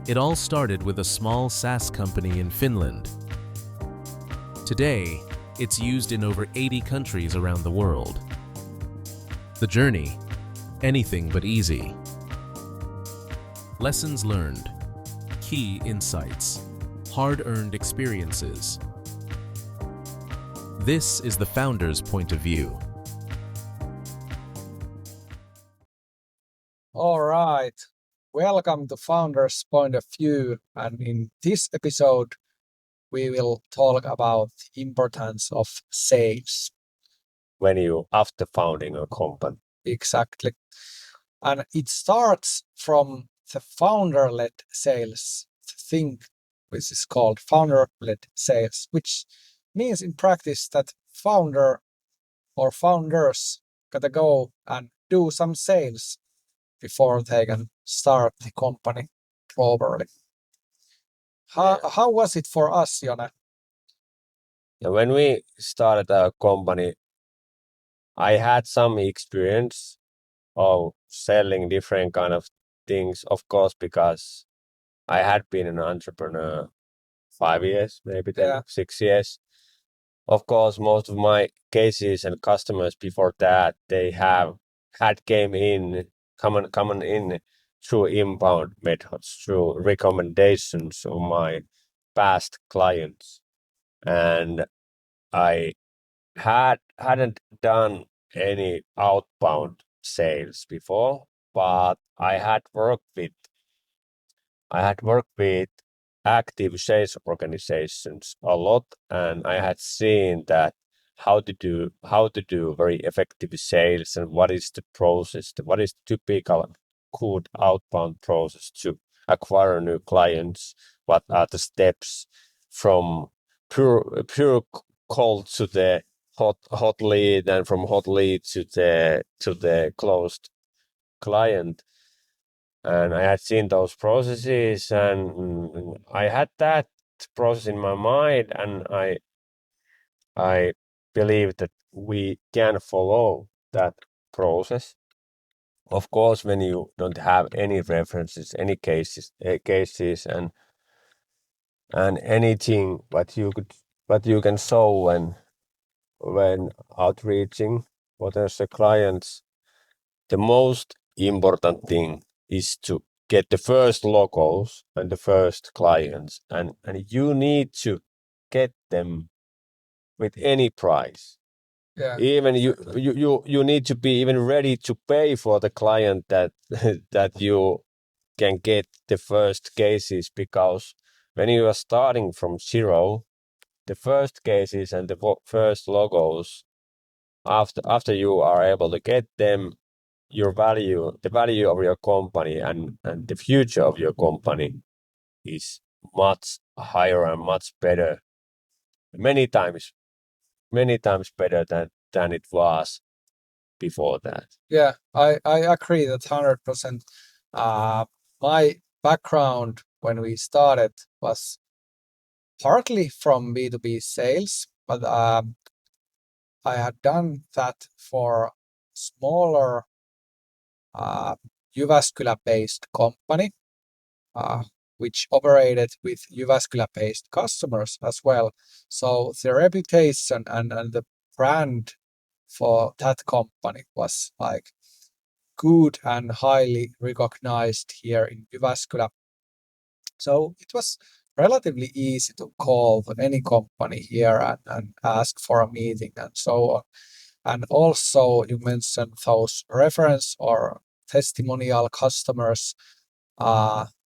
It all started with a small SaaS company in Finland. Today, it's used in over 80 countries around the world. The journey, anything but easy. Lessons learned, key insights, hard-earned experiences. This is the founder's point of view. All right. Welcome to Founder's Point of View. And in this episode, we will talk about the importance of sales. When you after founding a company. Exactly. And it starts from the founder-led sales thing, which is called founder-led sales, which means in practice that founder or founders gotta go and do some sales before they can start the company properly. How was it for us, Jone? And when we started our company, I had some experience of selling different kind of things, of course, because I had been an entrepreneur 5 years, maybe 6 years. Of course, most of my cases and customers before that, they had come in through inbound methods, through recommendations of my past clients. And I hadn't done any outbound sales before, but I had worked with active sales organizations a lot, and I had seen that how to do very effective sales and what is the process, what is typical good outbound process to acquire new clients, what are the steps from pure cold to the hot lead, and from hot lead to the closed client. And I had seen those processes, and I had that process in my mind, and I believe that we can follow that process. Of course, when you don't have any references, any cases, and anything, but you can show when outreaching potential clients, the most important thing is to get the first logos and the first clients, and you need to get them with any price. Yeah. Even you need to be even ready to pay for the client that that you can get the first cases, because when you are starting from zero, the first cases and the first logos, after you are able to get them, the value of your company and the future of your company is much higher and much better, many times better than it was before that. Yeah, I agree that 100%. My background when we started was partly from B2B sales, but I had done that for smaller Jyväskylä-based company, which operated with Jyväskylä-based customers as well. So the reputation and the brand for that company was like good and highly recognized here in Jyväskylä. So it was relatively easy to call any company here and ask for a meeting and so on. And also you mentioned those reference or testimonial customers.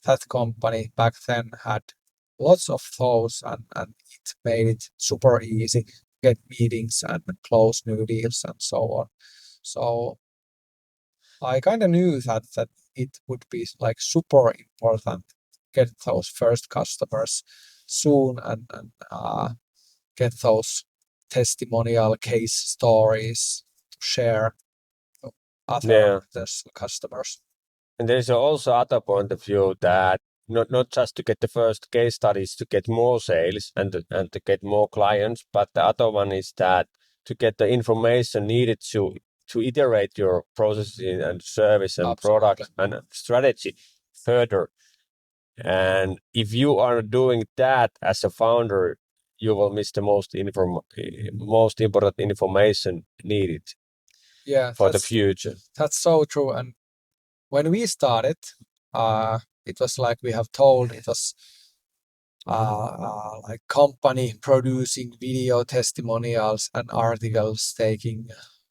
That company back then had lots of those, and it made it super easy to get meetings and close new deals and so on. So I kind of knew that it would be like super important to get those first customers soon and get those testimonial case stories to share to other customers. And there's also other point of view that not just to get the first case studies to get more sales and to get more clients, but the other one is that to get the information needed to iterate your processes and service and Absolutely. product and strategy further. And if you are doing that as a founder, you will miss the most important information needed for the future. That's so true. And when we started, it was like we have told, it was like company producing video testimonials and articles taking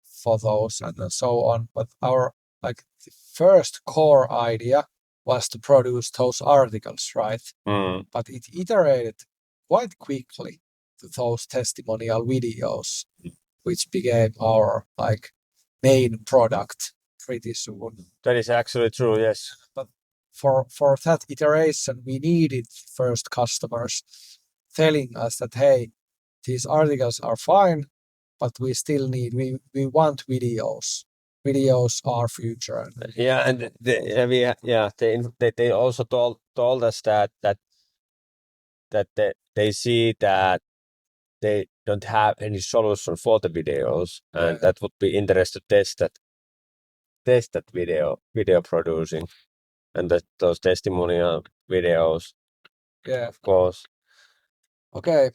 for those and so on. But our like the first core idea was to produce those articles, right? But it iterated quite quickly to those testimonial videos, which became our like main product pretty soon. That is actually true, yes. But for that iteration, we needed first customers telling us that, hey, these articles are fine, but we still need, we want videos. Videos are future. Yeah, and they also told us that they see that they don't have any solution for the videos, and that would be interesting to test that video producing and those testimonial videos. Yeah, of course. Okay,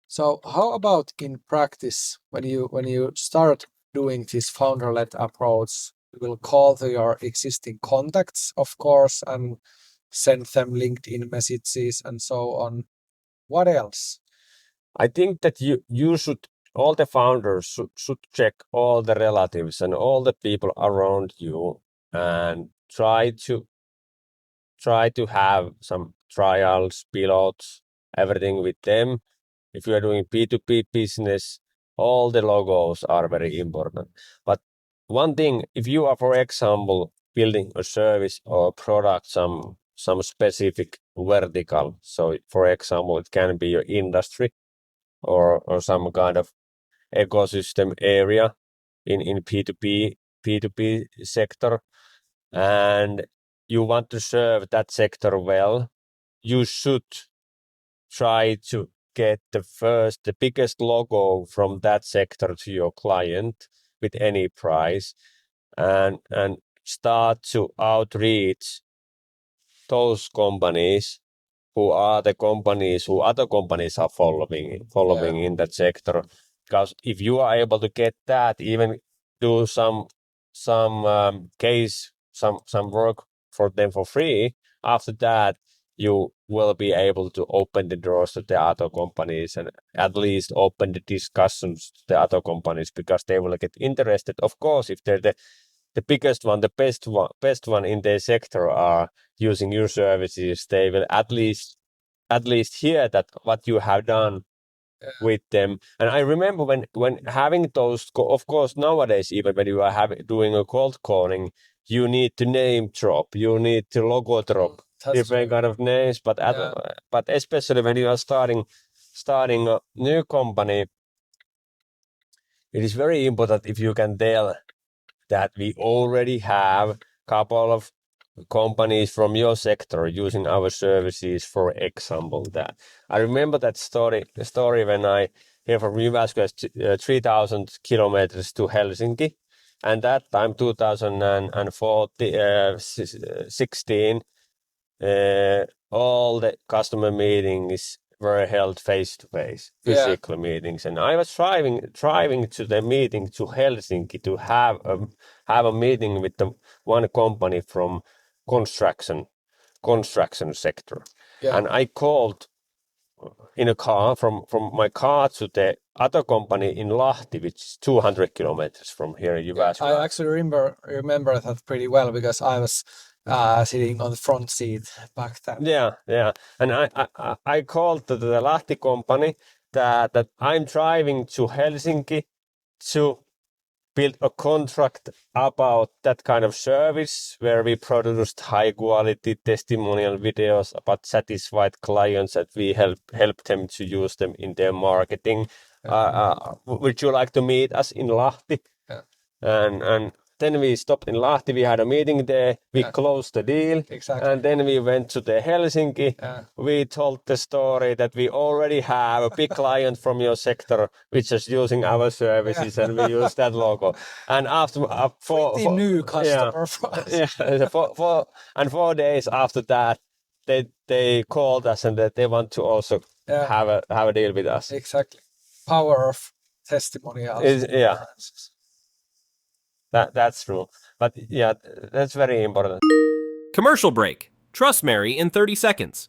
so how about in practice when you start doing this founder-led approach? You will call to your existing contacts, of course, and send them LinkedIn messages and so on. What else? I think that you should, all the founders should check all the relatives and all the people around you and try to have some trials, pilots, everything with them. If you are doing B2B business, all the logos are very important. But one thing, if you are, for example, building a service or a product, some specific vertical, so for example, it can be your industry or some kind of ecosystem area in P2P sector, and you want to serve that sector well, you should try to get the biggest logo from that sector to your client with any price, and start to outreach those companies who are the companies who other companies are following in that sector. Because if you are able to get that, even do some work for them for free, after that you will be able to open the doors to the other companies and at least open the discussions to the other companies, because they will get interested. Of course, if they're the biggest one, the best one in their sector are using your services, they will at least hear that what you have done with them. And I remember when having those, of course, nowadays, even when you are doing a cold calling, you need to name drop, you need to logo drop, different kind of names. But but especially when you are starting a new company, it is very important if you can tell that we already have a couple of companies from your sector using our services, for example. That I remember that story when I here from Ylimäki, 3,000 kilometers to Helsinki, and that time 2016, all the customer meetings were held face to face, physical meetings, and I was driving to the meeting to Helsinki to have a meeting with the one company from construction sector, and I called in a car from my car to the other company in Lahti, which is 200 kilometers from here in Jyväskylä. I actually remember that pretty well because I was sitting on the front seat back then. Yeah, and I called to the Lahti company that I'm driving to Helsinki to build a contract about that kind of service where we produced high quality testimonial videos about satisfied clients that we help them to use them in their marketing. Would you like to meet us in Lahti? And then we stopped in Lahti, we had a meeting there, we closed the deal, and then we went to the Helsinki. We told the story that we already have a big client from your sector which is using our services, and we use that logo. And after new customer for us. 4 days after that, they called us and that they want to also have a deal with us. Exactly. Power of testimonials. That's true. But yeah, that's very important. Commercial break. Trustmary in 30 seconds.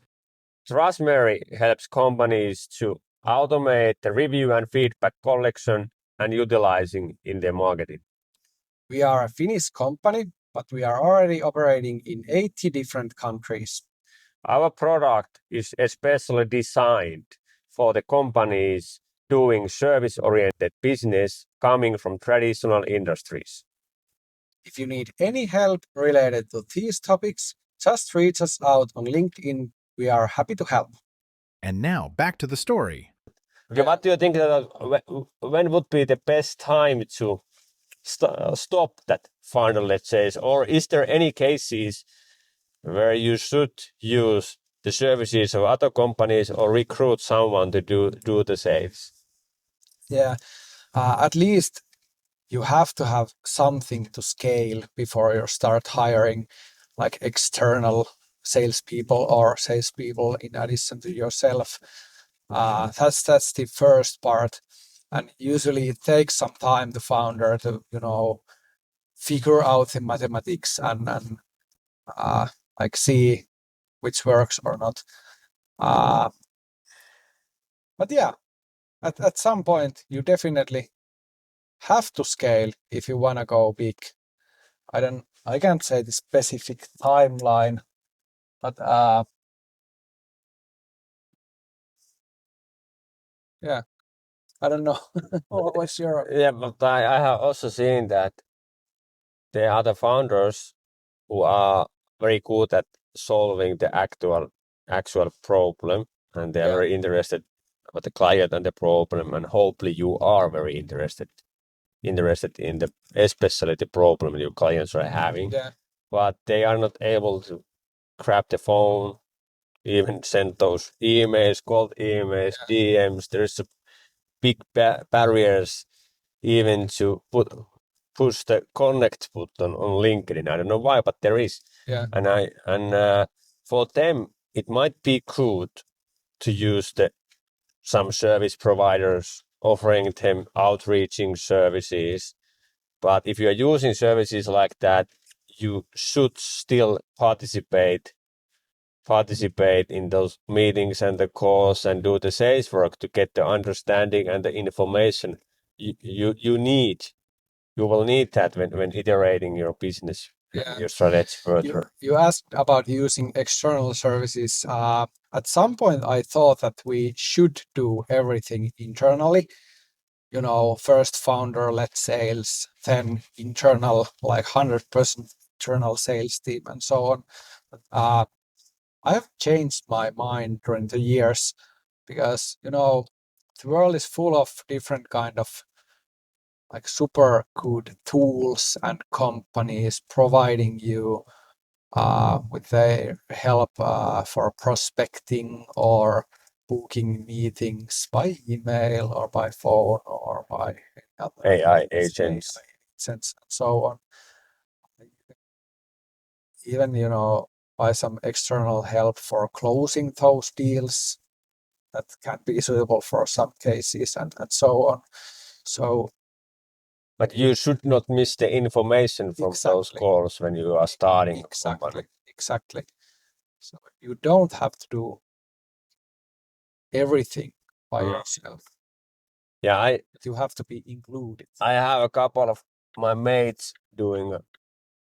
Trustmary helps companies to automate the review and feedback collection and utilizing in their marketing. We are a Finnish company, but we are already operating in 80 different countries. Our product is especially designed for the companies doing service-oriented business coming from traditional industries. If you need any help related to these topics, just reach us out on LinkedIn. We are happy to help. And now back to the story. Okay, what do you think that when would be the best time to stop that funnel, let's say, or is there any cases where you should use the services of other companies or recruit someone to do the sales? Yeah, at least you have to have something to scale before you start hiring like external salespeople or salespeople in addition to yourself. That's the first part, and usually it takes some time the founder to figure out the mathematics and like see which works or not. But yeah, at some point you definitely have to scale if you want to go big. I can't say the specific timeline, but yeah, I don't know. What's your... Yeah, but I have also seen that there are other founders who are very good at solving the actual problem, and they are very interested about the client and the problem, and hopefully you are very interested in the especially the problem your clients are having. But they are not able to grab the phone, even send those emails, cold emails, DMs. There's a big barriers even to push the connect button on LinkedIn. I don't know why, but there is. And for them it might be good to use some service providers offering them outreaching services. But if you are using services like that, you should still participate in those meetings and the calls and do the sales work to get the understanding and the information you will need that when iterating your business, your strategy further. You asked about using external services. At some point I thought that we should do everything internally. First founder-led sales, then internal, like 100% internal sales team and so on. I have changed my mind during the years because, the world is full of different kind of like super good tools and companies providing you with their help for prospecting or booking meetings by email or by phone or by AI agents and so on. Even by some external help for closing those deals that can be suitable for some cases and so on. So, but you should not miss the information from those calls when you are starting a company. Exactly. So you don't have to do everything by yourself. Yeah, you have to be included. I have a couple of my mates doing a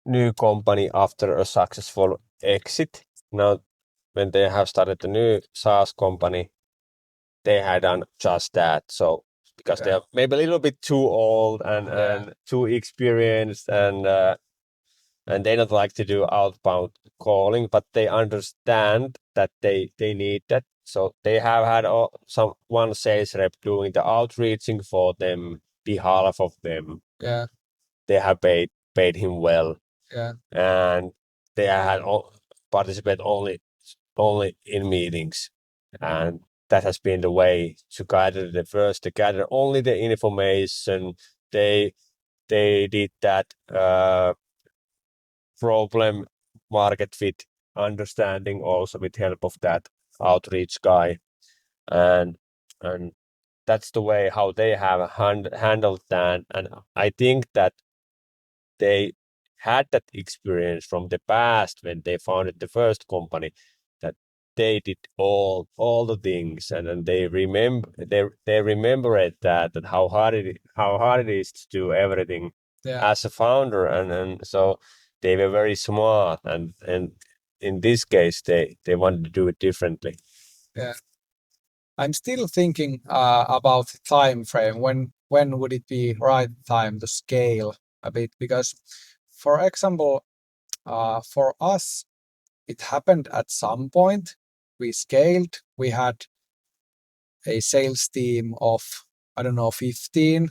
new company after a successful exit. Now, when they have started a new SaaS company, they had done just that. So because they are maybe a little bit too old and too experienced and they don't like to do outbound calling, but they understand that they need that. So they have had one sales rep doing the outreaching for them, behalf of them. Yeah. They have paid him well. Yeah. And they had participate only in meetings, and that has been the way to gather only the information. They did that problem market fit understanding also with help of that outreach guy, and that's the way how they have handled that. And I think that they had that experience from the past when they founded the first company, that they did all the things, and then they remember it, that how hard it is to do everything as a founder, and so they were very smart, and in this case they wanted to do it differently. Yeah. I'm still thinking about the time frame. When would it be right time to scale a bit? Because, for example, for us, it happened at some point. We scaled. We had a sales team of, I don't know, 15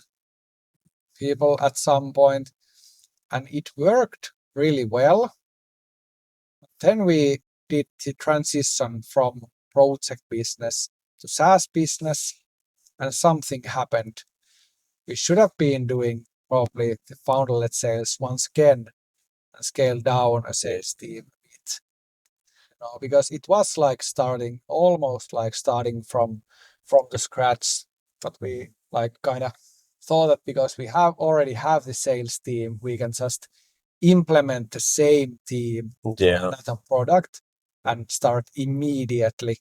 people at some point, and it worked really well. Then we did the transition from project business to SaaS business, and something happened. We should have been doing probably the founder-led sales once again and scale down a sales team a bit. Because it was like almost like starting from the scratch, but we like kind of thought that because we already have the sales team, we can just implement the same team to another product and start immediately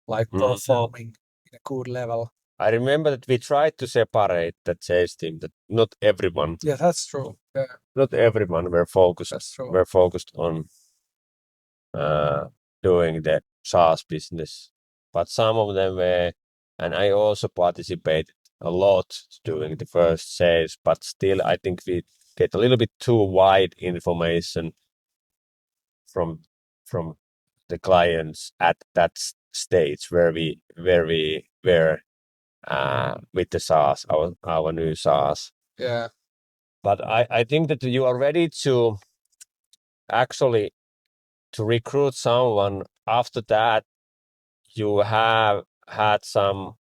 like performing in a good level. I remember that we tried to separate that sales team, that not everyone. Yeah, that's true. Yeah. Not everyone were focused. That's true. Were focused on doing the SaaS business, but some of them were, and I also participated a lot doing the first sales. But still, I think we get a little bit too wide information from the clients at that stage where we were with the SaaS, our new SaaS. Yeah. But I think that you are ready to actually to recruit someone. After that, you have had some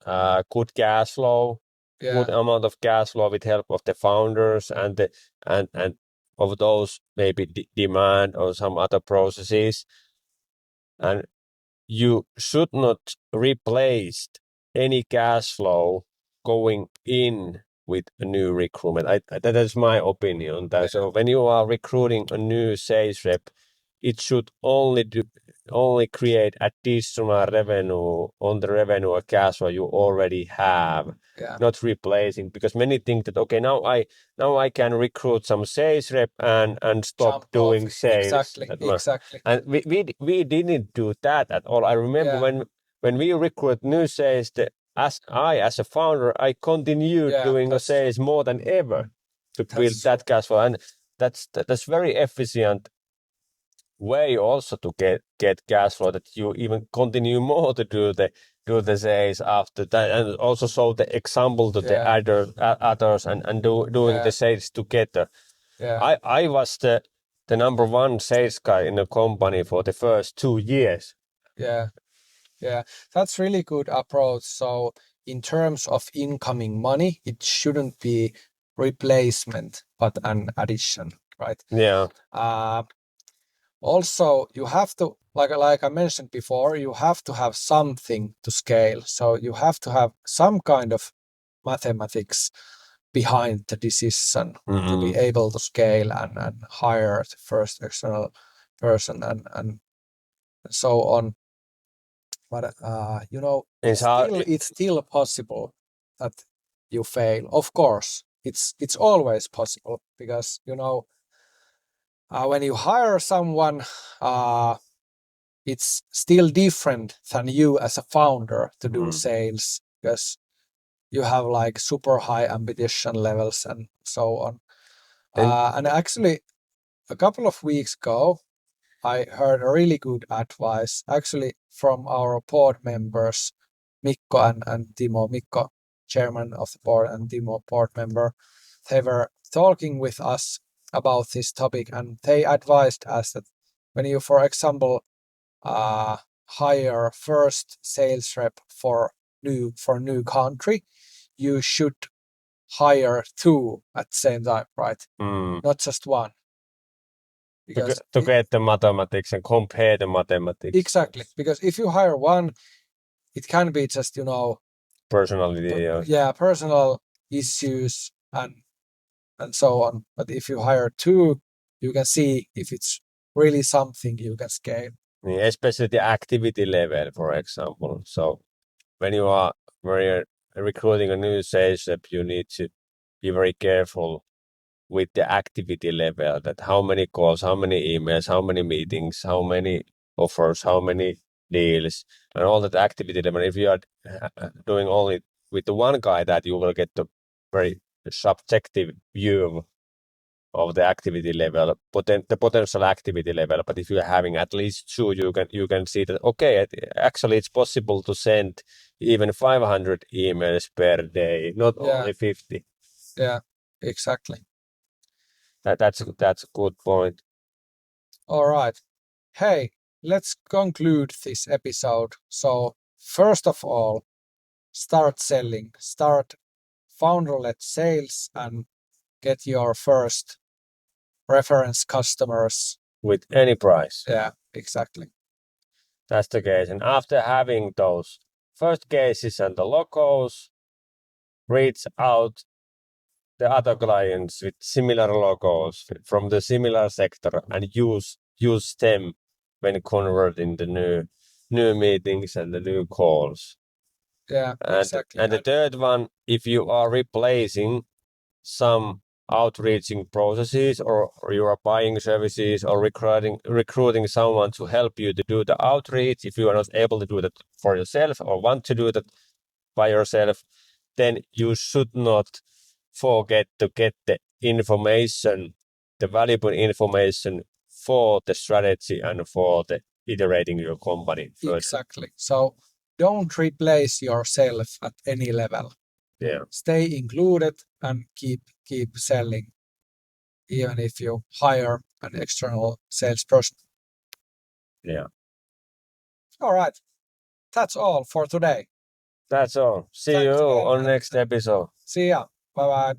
good cash flow, good amount of cash flow with help of the founders and of those maybe demand or some other processes, and you should not replace any cash flow going in with a new recruitment. That is my opinion. So when you are recruiting a new sales rep, it should only create additional revenue on the revenue or cash flow you already have, not replacing. Because many think that okay, now I can recruit some sales rep and stop doing sales. Exactly. And we didn't do that at all. I remember when we recruit new sales, as a founder, I continued doing the sales more than ever to build that cash flow, and that's very efficient way also to get cash flow, that you even continue more to do the sales after that, and also show the example to the others and doing the sales together. I was the number one sales guy in the company for the first 2 years. Yeah, that's really good approach. So in terms of incoming money, it shouldn't be replacement but an addition, right? Also, you have to, like I mentioned before, you have to have something to scale. So you have to have some kind of mathematics behind the decision to be able to scale and hire the first external person and so on. But it's still possible that you fail. Of course, it's always possible, because when you hire someone, it's still different than you as a founder to do sales, because you have like super high ambition levels and so on. And actually, a couple of weeks ago, I heard a really good advice actually from our board members, Mikko and Timo. Mikko, chairman of the board, and Timo, board member. They were talking with us about this topic, and they advised us that when you, for example, hire first sales rep for new country, you should hire 2 at the same time, right? Not just 1. because to get the mathematics and compare the mathematics. exactly, because if you hire one, it can be just Personality. personal issues and so on. But if you hire two, you can see if it's really something you can scale. Yeah, especially the activity level, for example. So when you're recruiting a new sales rep, you need to be very careful with the activity level, that how many calls, how many emails, how many meetings, how many offers, how many deals, and all that activity level. If you are doing only with the one guy, that you will get the very subjective view of the activity level, the potential activity level. But if you're having at least two, you can see that, okay, actually it's possible to send even 500 emails per day, not only 50. Yeah, exactly. That's a good point. All right. Hey, let's conclude this episode. So first of all, start selling, start founder-led sales and get your first reference customers. With any price. Yeah, exactly. That's the case. And after having those first cases and the logos, reach out the other clients with similar logos from the similar sector and use them when converting the new meetings and the new calls. Yeah, exactly. And the third one, if you are replacing some outreaching processes, or you are buying services or recruiting someone to help you to do the outreach, if you are not able to do that for yourself or want to do that by yourself, then you should not forget to get the information, the valuable information for the strategy and for the iterating your company further. Exactly. So don't replace yourself at any level. Yeah. Stay included and keep selling, even if you hire an external salesperson. Yeah. All right. That's all for today. That's all. See you on next episode. See ya. Bye-bye.